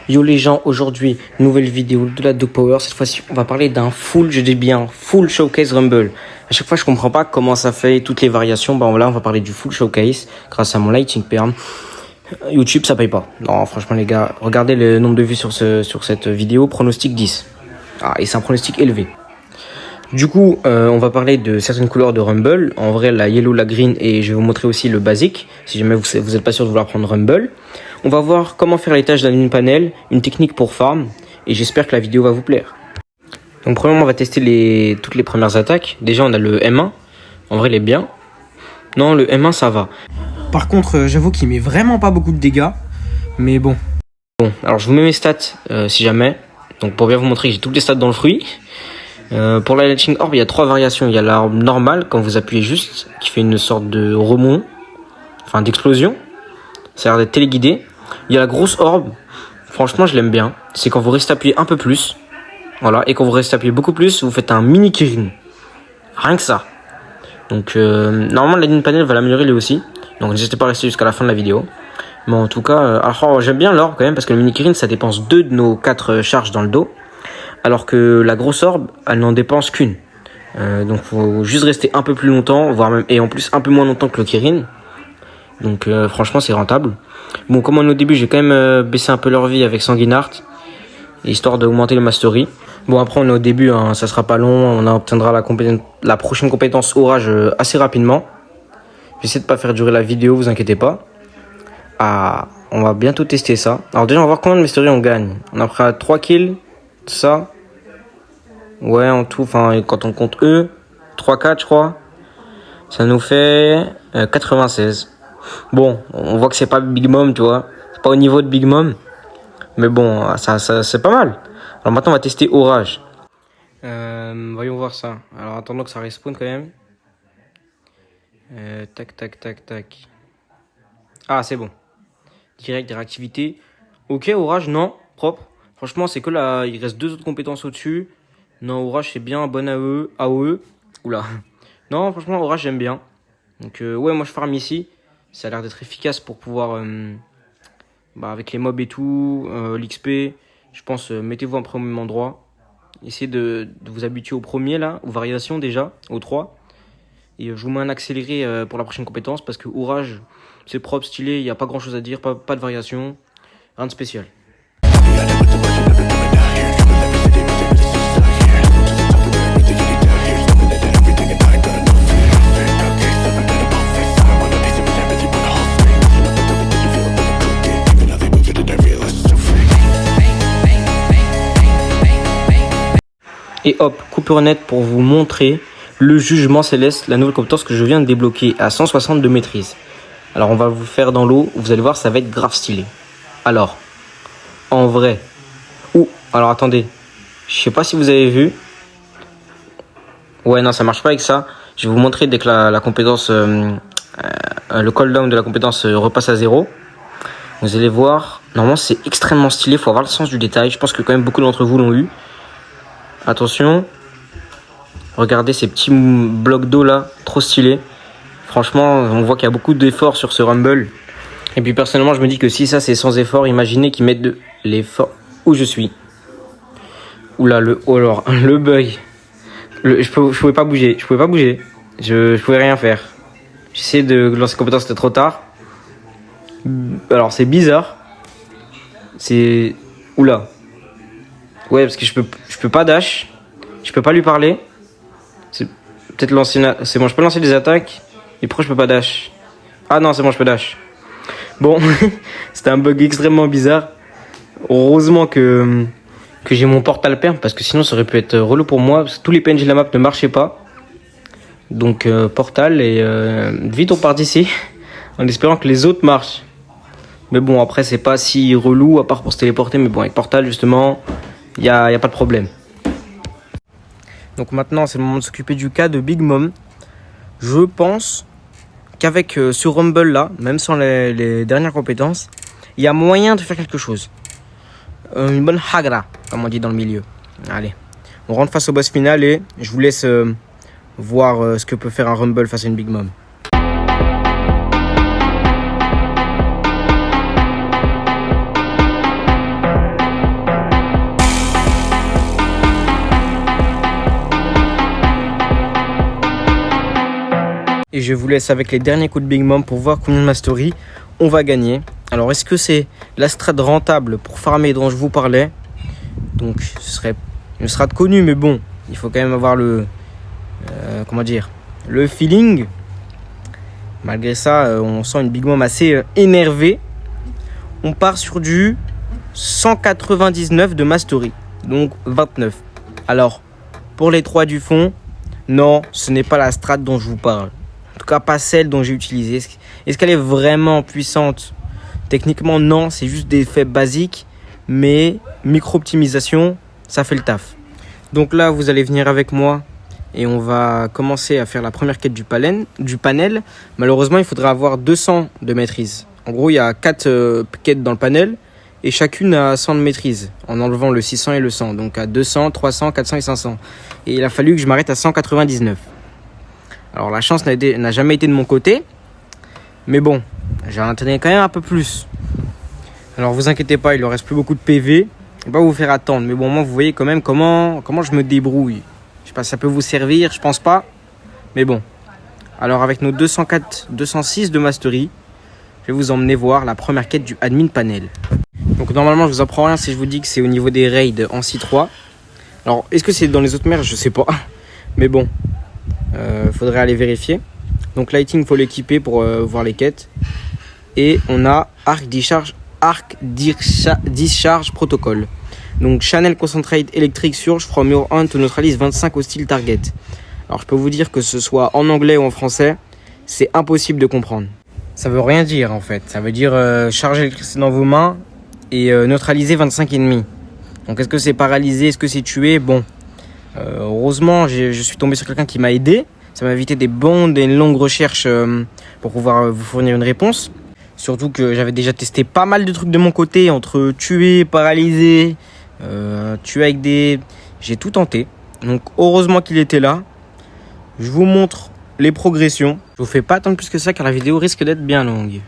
Yo les gens, aujourd'hui, nouvelle vidéo de la Dog Power. Cette fois-ci, on va parler d'un full, je dis bien, full showcase Rumble. À chaque fois, je comprends pas comment ça fait toutes les variations. Bah là, on va parler du full showcase grâce à mon lighting perm. YouTube, ça paye pas. Non, franchement les gars, regardez le nombre de vues sur cette vidéo. Pronostic 10. Ah, et c'est un pronostic élevé. Du coup, on va parler de certaines couleurs de Rumble. En vrai, la yellow, la green, et je vais vous montrer aussi le basique, si jamais vous êtes pas sûr de vouloir prendre Rumble. On va voir comment faire les tâches d'un lune panel, une technique pour farm, et j'espère que la vidéo va vous plaire. Donc premièrement, on va tester toutes les premières attaques. Déjà, on a le M1. En vrai, il est bien. Non, le M1, ça va. Par contre, j'avoue qu'il met vraiment pas beaucoup de dégâts, mais bon. Bon, alors je vous mets mes stats, si jamais. Donc pour bien vous montrer que j'ai toutes les stats dans le fruit. Pour la Lightning Orb, il y a 3 variations. Il y a l'orbe normale, quand vous appuyez juste, qui fait une sorte de remont, enfin d'explosion. Ça a l'air d'être téléguidé. Il y a la grosse orbe. Franchement, je l'aime bien. C'est quand vous restez appuyé un peu plus. Voilà. Et quand vous restez appuyé beaucoup plus, vous faites un mini Kirin. Rien que ça. Donc, normalement, la ligne panel va l'améliorer lui aussi. Donc, n'hésitez pas à rester jusqu'à la fin de la vidéo. Mais en tout cas, alors, j'aime bien l'orbe quand même, parce que le mini Kirin, ça dépense 2 de nos 4 charges dans le dos. Alors que la grosse orbe, elle n'en dépense qu'une. Donc, faut juste rester un peu plus longtemps, voire même, et en plus, un peu moins longtemps que le Kirin. Donc franchement c'est rentable. Bon, comme on est au début, j'ai quand même baissé un peu leur vie avec Sanguinart, histoire d'augmenter le mastery. Bon, après on est au début, hein, ça sera pas long, on obtiendra la prochaine compétence orage assez rapidement. J'essaie de pas faire durer la vidéo, vous inquiétez pas. Ah, on va bientôt tester ça. Alors déjà on va voir combien de mastery on gagne. On a pris 3 kills, tout ça. Ouais, en tout, enfin quand on compte eux, 3-4 je crois. Ça nous fait 96. Bon, on voit que c'est pas Big Mom, tu vois. C'est pas au niveau de Big Mom. Mais bon, ça c'est pas mal. Alors maintenant, on va tester Orage. Voyons voir ça. Alors attendons que ça respawn quand même. Tac. Ah, c'est bon. Direct, réactivité. Ok, Orage, non. Propre. Franchement, c'est que là, il reste 2 autres compétences au-dessus. Non, Orage, c'est bien. Bonne AOE. Oula. Non, franchement, Orage, j'aime bien. Donc, ouais, moi, je farm ici. Ça a l'air d'être efficace pour pouvoir, avec les mobs et tout, l'XP, je pense, mettez-vous en premier endroit. Essayez de vous habituer au premier, là, aux variations déjà, aux 3. Et je vous mets un accéléré pour la prochaine compétence, parce que Orage, c'est propre, stylé, il n'y a pas grand-chose à dire, pas de variation, rien de spécial. Et hop, coupure nette pour vous montrer le jugement céleste, la nouvelle compétence que je viens de débloquer à 160 de maîtrise. Alors on va vous faire dans l'eau, vous allez voir, ça va être grave stylé. Alors, en vrai, alors attendez, je sais pas si vous avez vu. Ouais, non, ça marche pas avec ça. Je vais vous montrer dès que la compétence, le cooldown de la compétence repasse à 0. Vous allez voir, normalement c'est extrêmement stylé, il faut avoir le sens du détail. Je pense que quand même beaucoup d'entre vous l'ont eu. Attention, regardez ces petits blocs d'eau là, trop stylés. Franchement, on voit qu'il y a beaucoup d'efforts sur ce Rumble. Et puis personnellement, je me dis que si ça c'est sans effort, imaginez qu'ils mettent de l'effort. Où je suis. Oula, le bug. Je pouvais pas bouger, je pouvais rien faire. J'essayais de lancer compétence, c'était trop tard. Alors c'est bizarre. C'est... Oula. Ouais, parce que je peux pas dash. Je peux pas lui parler. C'est peut-être lancer c'est bon, je peux lancer des attaques. Et pourquoi je peux pas dash? Ah non, c'est bon, je peux dash. Bon, c'était un bug extrêmement bizarre. Heureusement que j'ai mon portal perm, parce que sinon ça aurait pu être relou pour moi, parce que tous les PNJ de la map ne marchaient pas. Donc portal et vite on part d'ici en espérant que les autres marchent. Mais bon, après c'est pas si relou à part pour se téléporter, mais bon, avec portal justement, il y a pas de problème. Donc maintenant, c'est le moment de s'occuper du cas de Big Mom. Je pense qu'avec ce Rumble là, même sans les dernières compétences, il y a moyen de faire quelque chose. Une bonne hagra, comme on dit dans le milieu. Allez, on rentre face au boss final et je vous laisse voir ce que peut faire un Rumble face à une Big Mom. et je vous laisse avec les derniers coups de Big Mom pour voir combien de mastery on va gagner. Alors est-ce que c'est la strat rentable pour farmer dont je vous parlais? Donc ce serait une strat connue, mais bon, il faut quand même avoir le le feeling. Malgré ça, on sent une Big Mom assez énervée. On part sur du 199 de mastery, donc 29. Alors, pour les 3 du fond, non, ce n'est pas la strat dont je vous parle. En tout cas, pas celle dont j'ai utilisé. Est-ce qu'elle est vraiment puissante? Techniquement, non, c'est juste des faits basiques, mais micro-optimisation, ça fait le taf. Donc là, vous allez venir avec moi et on va commencer à faire la première quête du panel. Malheureusement, il faudra avoir 200 de maîtrise. En gros, il y a 4 quêtes dans le panel et chacune a 100 de maîtrise en enlevant le 600 et le 100. Donc à 200, 300, 400 et 500. Et il a fallu que je m'arrête à 199. Alors la chance n'a jamais été de mon côté. Mais bon, j'en attendais quand même un peu plus. Alors vous inquiétez pas, il ne reste plus beaucoup de PV. Je ne vais pas vous faire attendre. Mais bon, moi vous voyez quand même comment je me débrouille. Je sais pas si ça peut vous servir, je pense pas. Mais bon. Alors avec nos 204, 206 de mastery, je vais vous emmener voir la première quête du admin panel. Donc normalement je vous apprends rien si je vous dis que c'est au niveau des raids en C3. Alors est-ce que c'est dans les autres mers? Je sais pas. Mais bon, faudrait aller vérifier. Donc lighting, faut l'équiper pour voir les quêtes. Et on a arc discharge protocol. Donc channel concentrate electric surge from your hand to neutralize 25 hostile target. Alors je peux vous dire que ce soit en anglais ou en français, c'est impossible de comprendre. Ça veut rien dire en fait. Ça veut dire charger l'électricité dans vos mains et neutraliser 25 ennemis. Donc est-ce que c'est paralysé, est-ce que c'est tué? Bon, heureusement je suis tombé sur quelqu'un qui m'a aidé. Ça m'a évité des longues recherches pour pouvoir vous fournir une réponse. Surtout que j'avais déjà testé pas mal de trucs de mon côté, entre tuer, paralyser, tuer avec des... J'ai tout tenté. Donc heureusement qu'il était là. Je vous montre les progressions. Je vous fais pas attendre plus que ça car la vidéo risque d'être bien longue.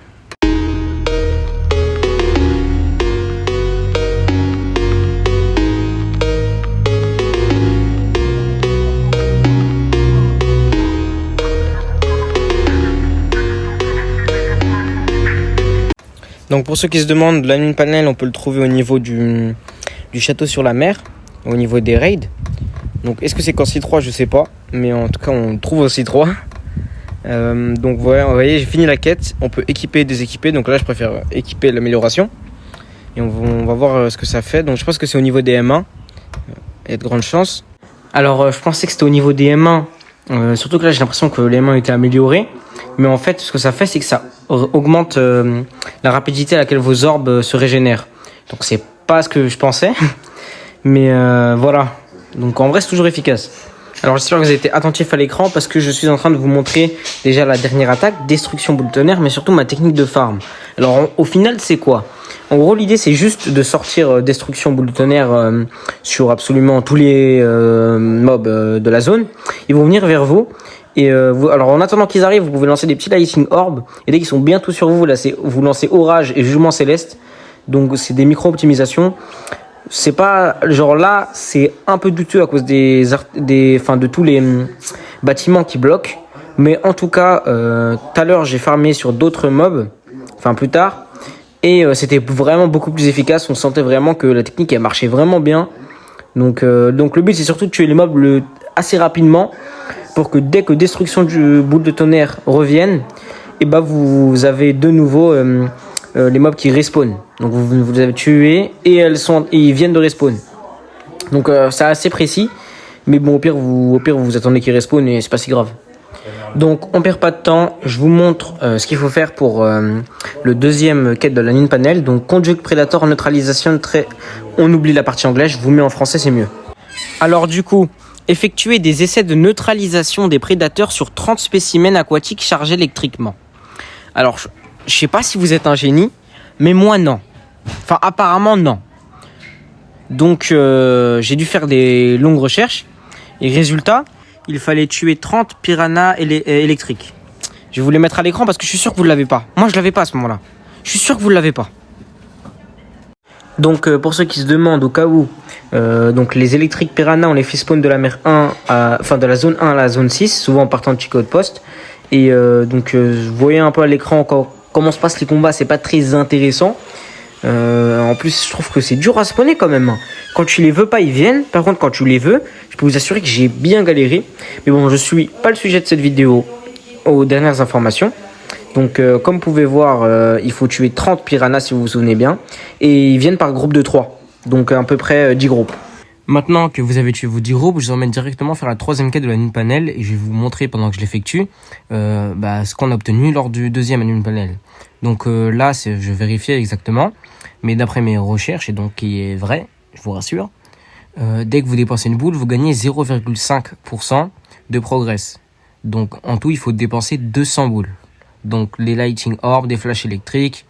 Donc pour ceux qui se demandent, l'admin panel, on peut le trouver au niveau du château sur la mer, au niveau des raids. Donc est-ce que c'est qu'en C3? Je sais pas, mais en tout cas on le trouve au C3. Donc voilà, vous voyez, j'ai fini la quête. On peut équiper et déséquiper, donc là je préfère équiper l'amélioration. Et on va voir ce que ça fait. Donc je pense que c'est au niveau des M1. Il y a de grandes chances. Alors je pensais que c'était au niveau des M1. Surtout que là j'ai l'impression que les M1 étaient améliorés. Mais en fait ce que ça fait c'est que ça augmente la rapidité à laquelle vos orbes se régénèrent. Donc c'est pas ce que je pensais. Mais voilà. Donc en vrai c'est toujours efficace. Alors j'espère que vous avez été attentifs à l'écran parce que je suis en train de vous montrer déjà la dernière attaque, destruction boule de tonnerre, mais surtout ma technique de farm. Alors au final c'est quoi? En gros l'idée c'est juste de sortir destruction boule de tonnerre sur absolument tous les mobs de la zone. Ils vont venir vers vous. Et alors en attendant qu'ils arrivent, vous pouvez lancer des petits lightning orbs. Et dès qu'ils sont bientôt sur vous, là, vous lancez orage et jugement céleste. Donc c'est des micro-optimisations. C'est pas genre là, c'est un peu douteux à cause de tous les bâtiments qui bloquent. Mais en tout cas, tout à l'heure j'ai farmé sur d'autres mobs, enfin plus tard, et c'était vraiment beaucoup plus efficace. On sentait vraiment que la technique elle marchait vraiment bien. Donc le but c'est surtout de tuer les mobs assez rapidement pour que dès que destruction du boule de tonnerre revienne, et bah vous avez de nouveau les mobs qui respawn. Donc vous les avez tués et ils viennent de respawn. Donc c'est assez précis, mais bon au pire vous attendez qu'ils respawn et c'est pas si grave. Donc on perd pas de temps, je vous montre ce qu'il faut faire pour le deuxième quête de l'admin panel. Donc conjugate predator neutralisation on oublie la partie anglaise, je vous mets en français, c'est mieux. Alors du coup, effectuer des essais de neutralisation des prédateurs sur 30 spécimens aquatiques chargés électriquement. Alors je sais pas si vous êtes un génie, mais moi non. Enfin apparemment non. Donc j'ai dû faire des longues recherches et résultat, il fallait tuer 30 piranhas électriques. Je vais vous les mettre à l'écran parce que je suis sûr que vous ne l'avez pas. Moi je l'avais pas à ce moment-là. Je suis sûr que vous ne l'avez pas. Donc pour ceux qui se demandent au cas où, donc les électriques piranhas on les fait spawn de la mer 1 de la zone 1 à la zone 6, souvent en partant de Chico Outpost. Et vous voyez un peu à l'écran comment se passent les combats, c'est pas très intéressant. En plus, je trouve que c'est dur à spawner quand même. Quand tu les veux pas, ils viennent. Par contre, quand tu les veux, je peux vous assurer que j'ai bien galéré. Mais bon, je suis pas le sujet de cette vidéo aux dernières informations. Donc, comme vous pouvez voir, il faut tuer 30 piranhas si vous vous souvenez bien. Et ils viennent par groupe de 3. Donc, à peu près 10 groupes. Maintenant que vous avez tué vos 10 groupes, je vous emmène directement faire la troisième quête de la Admin Panel. Et je vais vous montrer pendant que je l'effectue ce qu'on a obtenu lors du deuxième Admin Panel. Donc là, je vérifie exactement. Mais d'après mes recherches, et donc qui est vrai, je vous rassure, dès que vous dépensez une boule, vous gagnez 0,5% de progress. Donc en tout, il faut dépenser 200 boules. Donc les Lighting Orbs, des flashs électriques,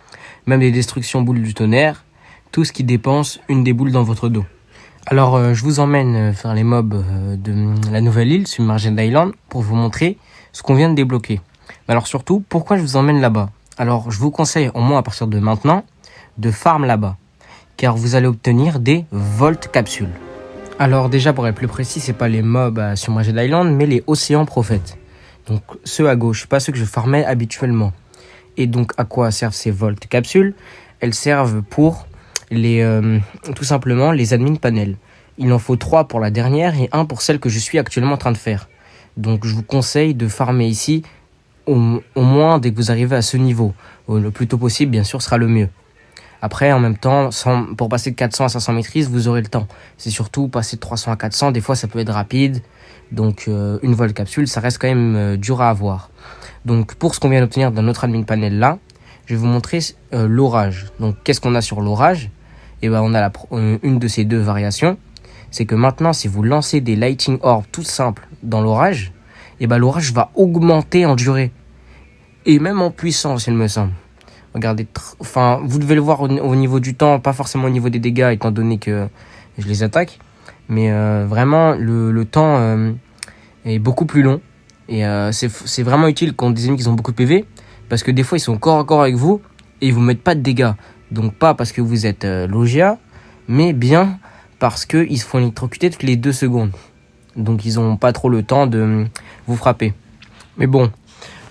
même des destructions boules du tonnerre, tout ce qui dépense une des boules dans votre dos. Alors je vous emmène faire les mobs de la nouvelle île, Submerged Island, pour vous montrer ce qu'on vient de débloquer. Alors surtout, pourquoi je vous emmène là-bas? Alors je vous conseille, au moins à partir de maintenant, de farm là-bas, car vous allez obtenir des Volt capsules. Alors déjà, pour être plus précis, c'est pas les mobs sur Submerged Island, mais les océans prophètes. Donc ceux à gauche, pas ceux que je farmais habituellement. Et donc à quoi servent ces Volt capsules? Elles servent pour tout simplement les admin panels. Il en faut 3 pour la dernière et 1 pour celle que je suis actuellement en train de faire. Donc je vous conseille de farmer ici au moins dès que vous arrivez à ce niveau. Le plus tôt possible, bien sûr, sera le mieux. Après, en même temps, pour passer de 400 à 500 maîtrises, vous aurez le temps. C'est surtout passer de 300 à 400, des fois ça peut être rapide. Donc une Volt capsule, ça reste quand même dur à avoir. Donc pour ce qu'on vient d'obtenir dans notre admin panel là, je vais vous montrer l'orage. Donc qu'est-ce qu'on a sur l'orage? Et ben on a une de ces deux variations. C'est que maintenant, si vous lancez des Lighting Orbs tout simples dans l'orage, et ben l'orage va augmenter en durée. Et même en puissance, il me semble. Regardez, vous devez le voir au niveau du temps, pas forcément au niveau des dégâts, étant donné que je les attaque. Mais vraiment, le temps est beaucoup plus long. Et c'est vraiment utile contre des ennemis qui ont beaucoup de PV. Parce que des fois, ils sont corps à corps avec vous et ils vous mettent pas de dégâts. Donc pas parce que vous êtes Logia, mais bien parce qu'ils se font électrocuter toutes les 2 secondes. Donc ils ont pas trop le temps de vous frapper. Mais bon,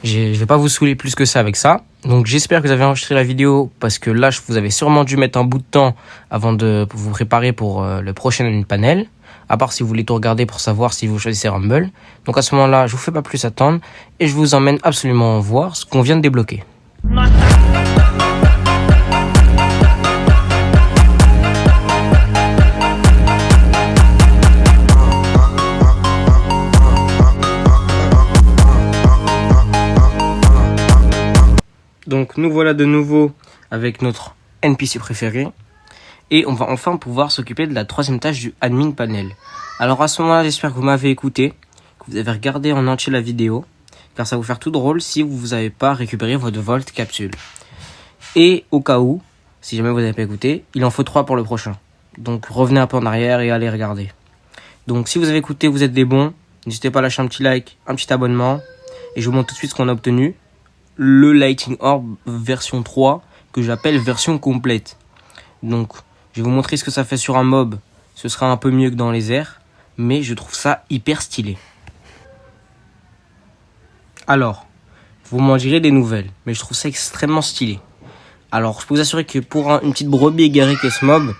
je vais pas vous saouler plus que ça avec ça. Donc j'espère que vous avez enregistré la vidéo parce que là, vous avez sûrement dû mettre un bout de temps avant de vous préparer pour le prochain panel. À part si vous voulez tout regarder pour savoir si vous choisissez Rumble. Donc à ce moment-là, je vous fais pas plus attendre et je vous emmène absolument voir ce qu'on vient de débloquer. Donc nous voilà de nouveau avec notre NPC préféré. Et on va enfin pouvoir s'occuper de la troisième tâche du admin panel. Alors à ce moment-là, j'espère que vous m'avez écouté, que vous avez regardé en entier la vidéo, car ça va vous faire tout drôle si vous n'avez pas récupéré votre Volt capsule. Et au cas où, si jamais vous n'avez pas écouté, il en faut 3 pour le prochain. Donc revenez un peu en arrière et allez regarder. Donc si vous avez écouté, vous êtes des bons, n'hésitez pas à lâcher un petit like, un petit abonnement. Et je vous montre tout de suite ce qu'on a obtenu. Le Lighting Orb version 3, que j'appelle version complète. Donc je vais vous montrer ce que ça fait sur un mob. Ce sera un peu mieux que dans les airs, mais je trouve ça hyper stylé. Alors, vous m'en direz des nouvelles, mais je trouve ça extrêmement stylé. Alors, je peux vous assurer que pour une petite brebis égarée qu'est ce mob,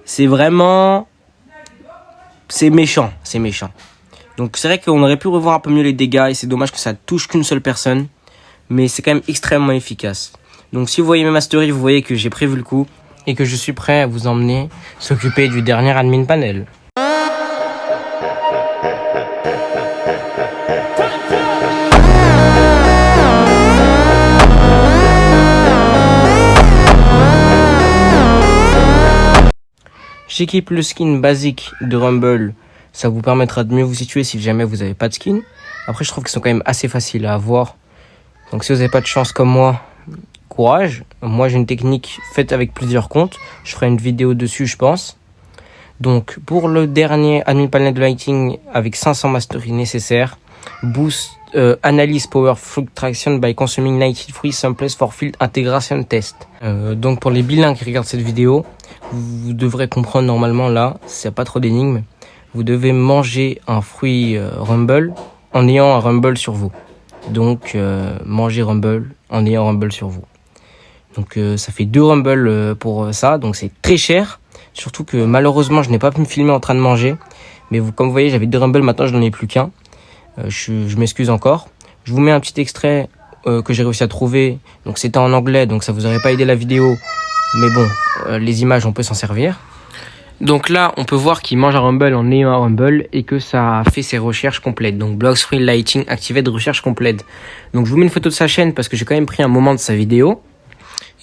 c'est vraiment... c'est méchant. Donc c'est vrai qu'on aurait pu revoir un peu mieux les dégâts, et c'est dommage que ça touche qu'une seule personne, mais c'est quand même extrêmement efficace. Donc si vous voyez mes masteries, vous voyez que j'ai prévu le coup, et que je suis prêt à vous emmener s'occuper du dernier admin panel. J'équipe le skin basique de Rumble, ça vous permettra de mieux vous situer si jamais vous n'avez pas de skin. Après je trouve qu'ils sont quand même assez faciles à avoir, donc si vous n'avez pas de chance comme moi, courage. Moi j'ai une technique faite avec plusieurs comptes, je ferai une vidéo dessus je pense. Donc pour le dernier admin panel de lighting avec 500 masteries nécessaires, boost analyse power fluctuation by consuming lighted free samples for field integration test. Donc pour les bilingues qui regardent cette vidéo, vous devrez comprendre normalement là, s'il n'y a pas trop d'énigmes, vous devez manger un fruit Rumble en ayant un Rumble sur vous. Donc mangez Rumble en ayant Rumble sur vous. Donc ça fait 2 Rumble pour ça, donc c'est très cher. Surtout que malheureusement je n'ai pas pu me filmer en train de manger. Mais comme vous voyez, j'avais 2 Rumble, maintenant je n'en ai plus qu'un. Je m'excuse encore. Je vous mets un petit extrait que j'ai réussi à trouver. Donc c'était en anglais, donc ça vous aurait pas aidé la vidéo. Mais bon, les images on peut s'en servir. Donc là, on peut voir qu'il mange un Rumble en ayant un Rumble et que ça a fait ses recherches complètes. Donc Blocks Free Lighting activé de recherche complète. Donc je vous mets une photo de sa chaîne parce que j'ai quand même pris un moment de sa vidéo.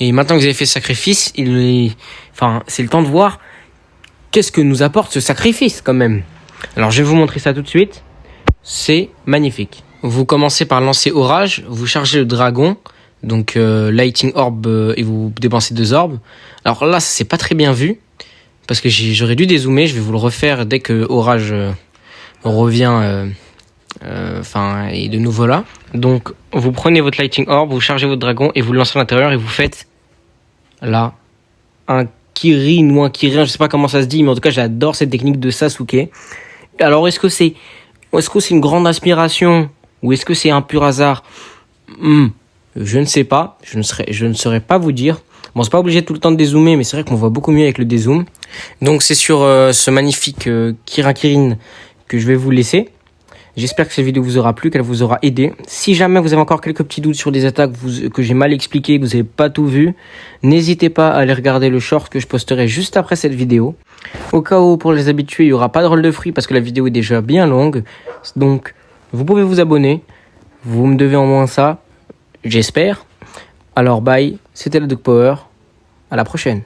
Et maintenant que vous avez fait ce sacrifice, c'est le temps de voir qu'est-ce que nous apporte ce sacrifice quand même. Alors je vais vous montrer ça tout de suite. C'est magnifique. Vous commencez par lancer Orage, vous chargez le dragon, donc Lighting Orb et vous dépensez 2 orbes. Alors là, c'est pas très bien vu. Parce que j'aurais dû dézoomer, je vais vous le refaire dès que Orage revient est de nouveau là. Donc vous prenez votre Lighting Orb, vous chargez votre dragon et vous le lancez à l'intérieur et vous faites là un Kirin ou un Kirin, je sais pas comment ça se dit, mais en tout cas j'adore cette technique de Sasuke. Alors est-ce que c'est une grande inspiration ou est-ce que c'est un pur hasard? Je ne sais pas, je ne saurais pas vous dire. Bon, c'est pas obligé tout le temps de dézoomer, mais c'est vrai qu'on voit beaucoup mieux avec le dézoom. Donc c'est sur ce magnifique Kirin que je vais vous laisser. J'espère que cette vidéo vous aura plu, qu'elle vous aura aidé. Si jamais vous avez encore quelques petits doutes sur des attaques que j'ai mal expliquées, que vous n'avez pas tout vu, n'hésitez pas à aller regarder le short que je posterai juste après cette vidéo. Au cas où, pour les habitués, il n'y aura pas de roll de free parce que la vidéo est déjà bien longue. Donc, vous pouvez vous abonner. Vous me devez en moins ça, j'espère. Alors bye, c'était le Doug Power. À la prochaine.